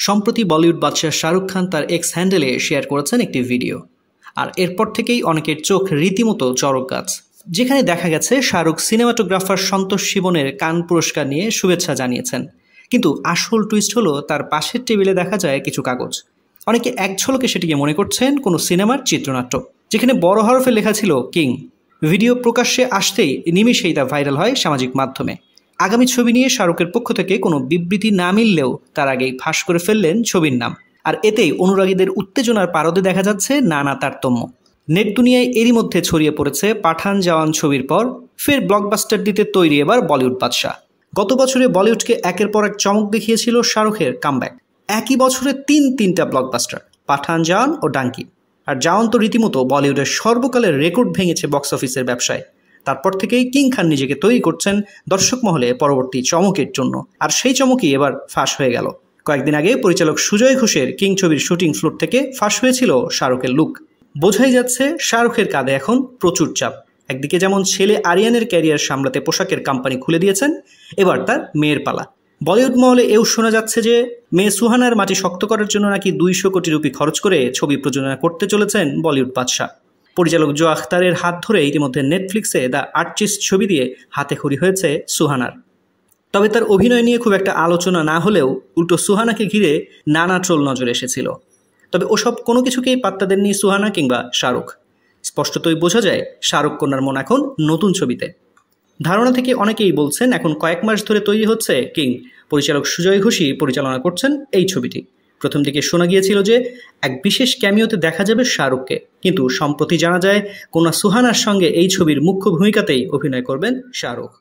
সম্প্রতি বলিউড বাদশা শাহরুখ খান তার এক্স হ্যান্ডেলে শেয়ার করেছেন একটি ভিডিও। আর এরপর থেকেই অনেকের চোখ রীতিমতো চড়ক গাছ, যেখানে দেখা গেছে শাহরুখ সিনেমাটোগ্রাফার সন্তোষ শিবনের কান পুরস্কার নিয়ে শুভেচ্ছা জানিয়েছেন। কিন্তু আসল টুইস্ট হলো তার পাশের টেবিলে দেখা যায় কিছু কাগজ। অনেকে এক ঝলকে সেটিকে মনে করছেন কোনো সিনেমার চিত্রনাট্য, যেখানে বড় হরফে লেখা ছিল কিং। ভিডিও প্রকাশ্যে আসতেই নিমেষেই তা ভাইরাল হয় সামাজিক মাধ্যমে। আগামী ছবি নিয়ে শাহরুখের পক্ষ থেকে কোনো বিবৃতি না মিললেও তার আগেই ফাঁস করে ফেললেন ছবির নাম। আর এতেই অনুরাগীদের উত্তেজনার পারদে দেখা যাচ্ছে নানা তারতম্য। নেট দুনিয়ায় এরই মধ্যে ছড়িয়ে পড়েছে পাঠান জওয়ান ছবির পর ফের ব্লকবাস্টার দিতে তৈরি এবার বলিউড বাদশা। গত বছরে বলিউডকে একের পর এক চমক দেখিয়েছিল শাহরুখের কামব্যাক। একই বছরে তিনটা ব্লকবাস্টার, পাঠান, জওয়ান ও ডাঙ্কি। আর জওয়ান তো রীতিমতো বলিউডের সর্বকালের রেকর্ড ভেঙেছে বক্স অফিসের ব্যবসায়। তারপর থেকেই কিং খান নিজেকে তৈরি করছেন দর্শক মহলে পরবর্তী চমকের জন্য। আর সেই চমকই এবার ফাঁস হয়ে গেল। কয়েকদিন আগে পরিচালক সুজয় ঘোষের কিং ছবির শুটিং ফ্লোর থেকে ফাঁস হয়েছিল শাহরুখের লুক। বোঝাই যাচ্ছে শাহরুখের কাঁধে এখন প্রচুর চাপ। একদিকে যেমন ছেলে আরিয়ানের ক্যারিয়ার সামলাতে পোশাকের কোম্পানি খুলে দিয়েছেন, এবার তার মেয়ের পালা। বলিউড মহলে এও শোনা যাচ্ছে যে মেয়ে সুহানার মাটি শক্ত করার জন্য নাকি 200 কোটি রুপি খরচ করে ছবি প্রযোজনা করতে চলেছেন বলিউড বাদশা। পরিচালক জো আখতারের হাত ধরে ইতিমধ্যে নেটফ্লিক্সে দ্য আর্টিস্ট ছবি দিয়ে হাতেখড়ি হয়েছে সুহানার। তবে তার অভিনয় নিয়ে খুব একটা আলোচনা না হলেও উল্টো সুহানাকে ঘিরে নানা ট্রোল নজরে এসেছিল। তবে ওসব কোনো কিছুকেই পাত্তা দেননি সুহানা কিংবা শাহরুখ। স্পষ্টতই বোঝা যায় শাহরুখ কন্যার মন এখন নতুন ছবিতে। ধারণা থেকে অনেকেই বলছেন এখন কয়েক মাস ধরে তৈরি হচ্ছে কিং। পরিচালক সুজয় ঘোষই পরিচালনা করছেন এই ছবিটি। প্রথম দিকে শোনা গিয়েছিল যে এক বিশেষ ক্যামিওতে দেখা যাবে শাহরুখকে, কিন্তু সম্প্রতি জানা যায় কন্যা সুহানার সঙ্গে এই ছবির মুখ্য ভূমিকাতেই অভিনয় করবেন শাহরুখ।